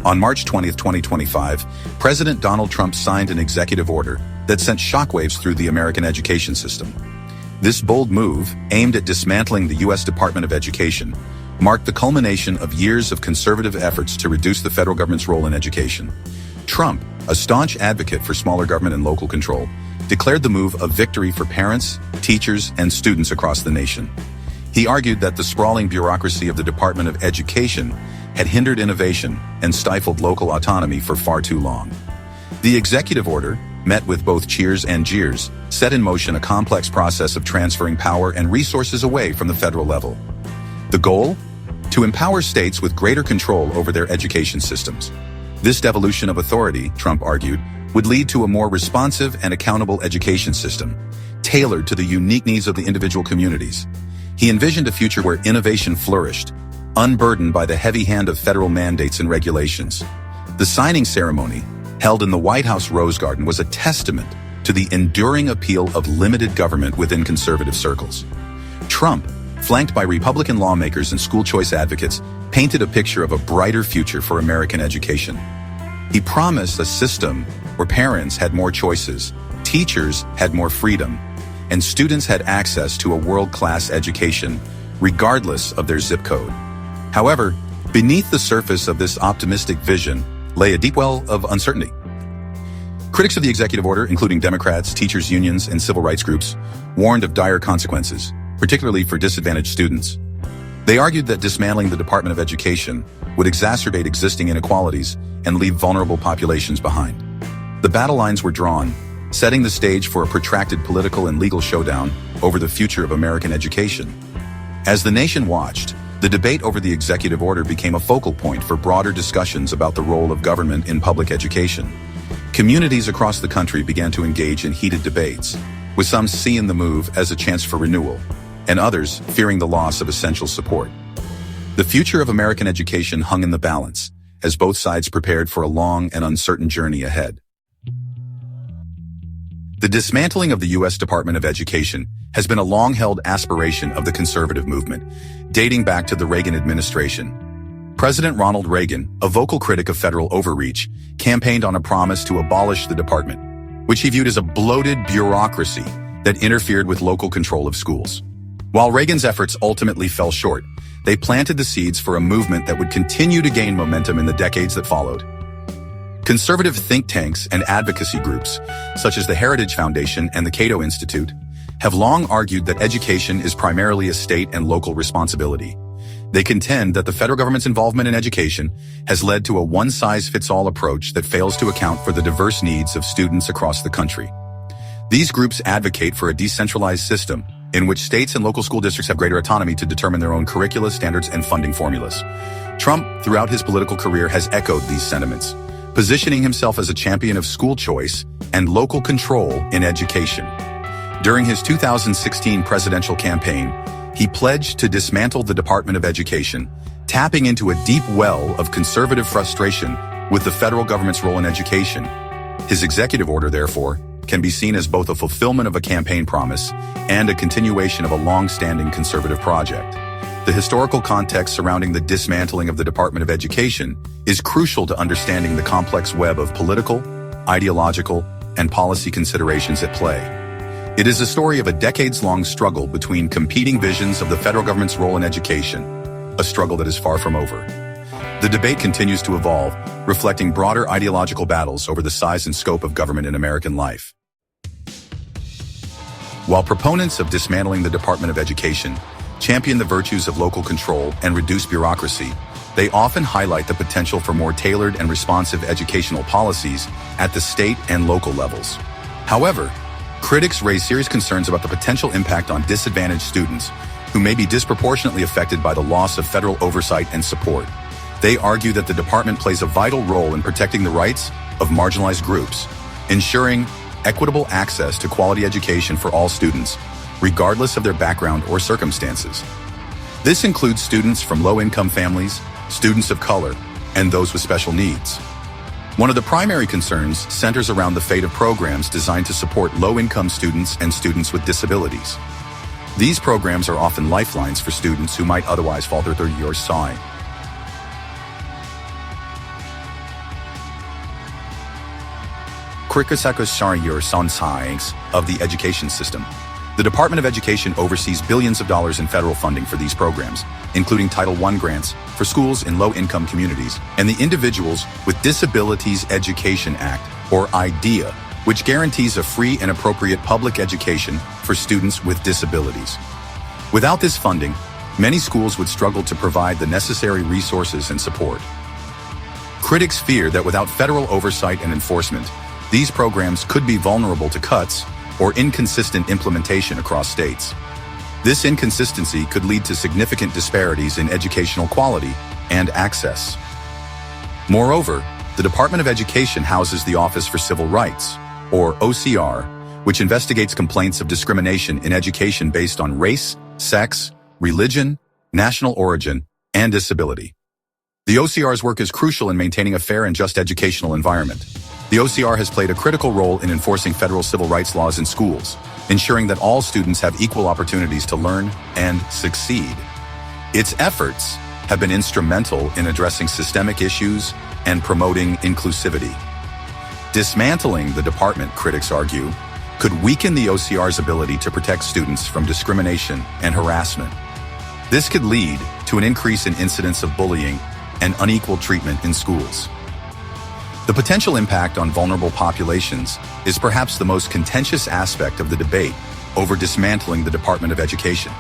On March 20, 2025, President Donald Trump signed an executive order that sent shockwaves through the American education system. This bold move, aimed at dismantling the U.S. Department of Education, marked the culmination of years of conservative efforts to reduce the federal government's role in education. Trump, a staunch advocate for smaller government and local control, declared the move a victory for parents, teachers, and students across the nation. He argued that the sprawling bureaucracy of the Department of Education had hindered innovation and stifled local autonomy for far too long. The executive order, met with both cheers and jeers, set in motion a complex process of transferring power and resources away from the federal level. The goal? To empower states with greater control over their education systems. This devolution of authority, Trump argued, would lead to a more responsive and accountable education system, tailored to the unique needs of the individual communities. He envisioned a future where innovation flourished, unburdened by the heavy hand of federal mandates and regulations. The signing ceremony, held in the White House Rose Garden, was a testament to the enduring appeal of limited government within conservative circles. Trump, flanked by Republican lawmakers and school choice advocates, painted a picture of a brighter future for American education. He promised a system where parents had more choices, teachers had more freedom, and students had access to a world-class education, regardless of their zip code. However, beneath the surface of this optimistic vision lay a deep well of uncertainty. Critics of the executive order, including Democrats, teachers' unions, and civil rights groups, warned of dire consequences, particularly for disadvantaged students. They argued that dismantling the Department of Education would exacerbate existing inequalities and leave vulnerable populations behind. The battle lines were drawn, setting the stage for a protracted political and legal showdown over the future of American education. As the nation watched, the debate over the executive order became a focal point for broader discussions about the role of government in public education. Communities across the country began to engage in heated debates, with some seeing the move as a chance for renewal, and others fearing the loss of essential support. The future of American education hung in the balance, as both sides prepared for a long and uncertain journey ahead. The dismantling of the U.S. Department of Education has been a long-held aspiration of the conservative movement, dating back to the Reagan administration. President Ronald Reagan, a vocal critic of federal overreach, campaigned on a promise to abolish the department, which he viewed as a bloated bureaucracy that interfered with local control of schools. While Reagan's efforts ultimately fell short, they planted the seeds for a movement that would continue to gain momentum in the decades that followed. Conservative think tanks and advocacy groups, such as the Heritage Foundation and the Cato Institute, have long argued that education is primarily a state and local responsibility. They contend that the federal government's involvement in education has led to a one-size-fits-all approach that fails to account for the diverse needs of students across the country. These groups advocate for a decentralized system in which states and local school districts have greater autonomy to determine their own curricula, standards, and funding formulas. Trump, throughout his political career, has echoed these sentiments, positioning himself as a champion of school choice and local control in education. During his 2016 presidential campaign, he pledged to dismantle the Department of Education, tapping into a deep well of conservative frustration with the federal government's role in education. His executive order, therefore, can be seen as both a fulfillment of a campaign promise and a continuation of a long-standing conservative project. The historical context surrounding the dismantling of the Department of Education is crucial to understanding the complex web of political, ideological, and policy considerations at play. It is a story of a decades-long struggle between competing visions of the federal government's role in education, a struggle that is far from over. The debate continues to evolve, reflecting broader ideological battles over the size and scope of government in American life. While proponents of dismantling the Department of Education champion the virtues of local control and reduce bureaucracy, they often highlight the potential for more tailored and responsive educational policies at the state and local levels. However, critics raise serious concerns about the potential impact on disadvantaged students who may be disproportionately affected by the loss of federal oversight and support. They argue that the department plays a vital role in protecting the rights of marginalized groups, ensuring equitable access to quality education for all students, regardless of their background or circumstances. This includes students from low-income families, students of color, and those with special needs. One of the primary concerns centers around the fate of programs designed to support low-income students and students with disabilities. These programs are often lifelines for students who might otherwise falter through the side. of the education system. The Department of Education oversees billions of dollars in federal funding for these programs, including Title I grants for schools in low-income communities and the Individuals with Disabilities Education Act, or IDEA, which guarantees a free and appropriate public education for students with disabilities. Without this funding, many schools would struggle to provide the necessary resources and support. Critics fear that without federal oversight and enforcement, these programs could be vulnerable to cuts or inconsistent implementation across states. This inconsistency could lead to significant disparities in educational quality and access. Moreover, the Department of Education houses the Office for Civil Rights, or OCR, which investigates complaints of discrimination in education based on race, sex, religion, national origin, and disability. The OCR's work is crucial in maintaining a fair and just educational environment. The OCR has played a critical role in enforcing federal civil rights laws in schools, ensuring that all students have equal opportunities to learn and succeed. Its efforts have been instrumental in addressing systemic issues and promoting inclusivity. Dismantling the department, critics argue, could weaken the OCR's ability to protect students from discrimination and harassment. This could lead to an increase in incidents of bullying and unequal treatment in schools. The potential impact on vulnerable populations is perhaps the most contentious aspect of the debate over dismantling the Department of Education.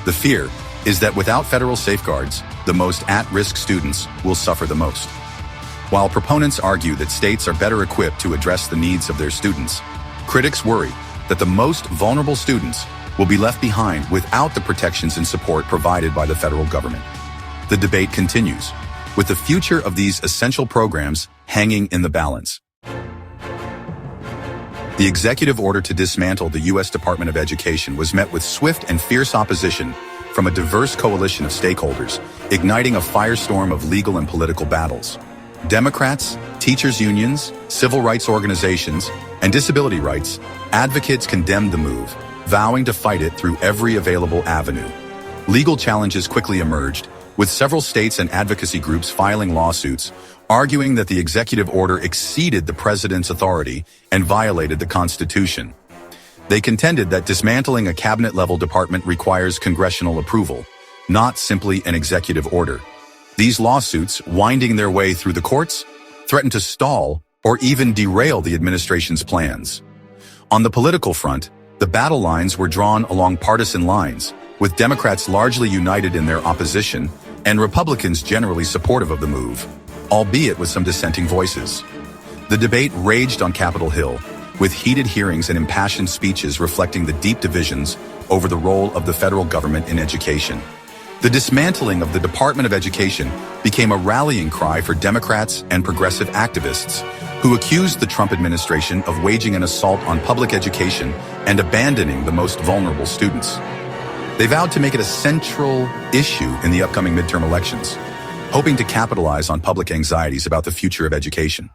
The fear is that without federal safeguards, the most at-risk students will suffer the most. While proponents argue that states are better equipped to address the needs of their students, critics worry that the most vulnerable students will be left behind without the protections and support provided by the federal government. The debate continues, with the future of these essential programs hanging in the balance. The executive order to dismantle the U.S. Department of Education was met with swift and fierce opposition from a diverse coalition of stakeholders, igniting a firestorm of legal and political battles. Democrats, teachers' unions, civil rights organizations, and disability rights advocates condemned the move, vowing to fight it through every available avenue. Legal challenges quickly emerged, with several states and advocacy groups filing lawsuits, arguing that the executive order exceeded the president's authority and violated the Constitution. They contended that dismantling a cabinet-level department requires congressional approval, not simply an executive order. These lawsuits, winding their way through the courts, threatened to stall or even derail the administration's plans. On the political front, the battle lines were drawn along partisan lines, with Democrats largely united in their opposition and Republicans generally supportive of the move, albeit with some dissenting voices. The debate raged on Capitol Hill, with heated hearings and impassioned speeches reflecting the deep divisions over the role of the federal government in education. The dismantling of the Department of Education became a rallying cry for Democrats and progressive activists who accused the Trump administration of waging an assault on public education and abandoning the most vulnerable students. They vowed to make it a central issue in the upcoming midterm elections, hoping to capitalize on public anxieties about the future of education.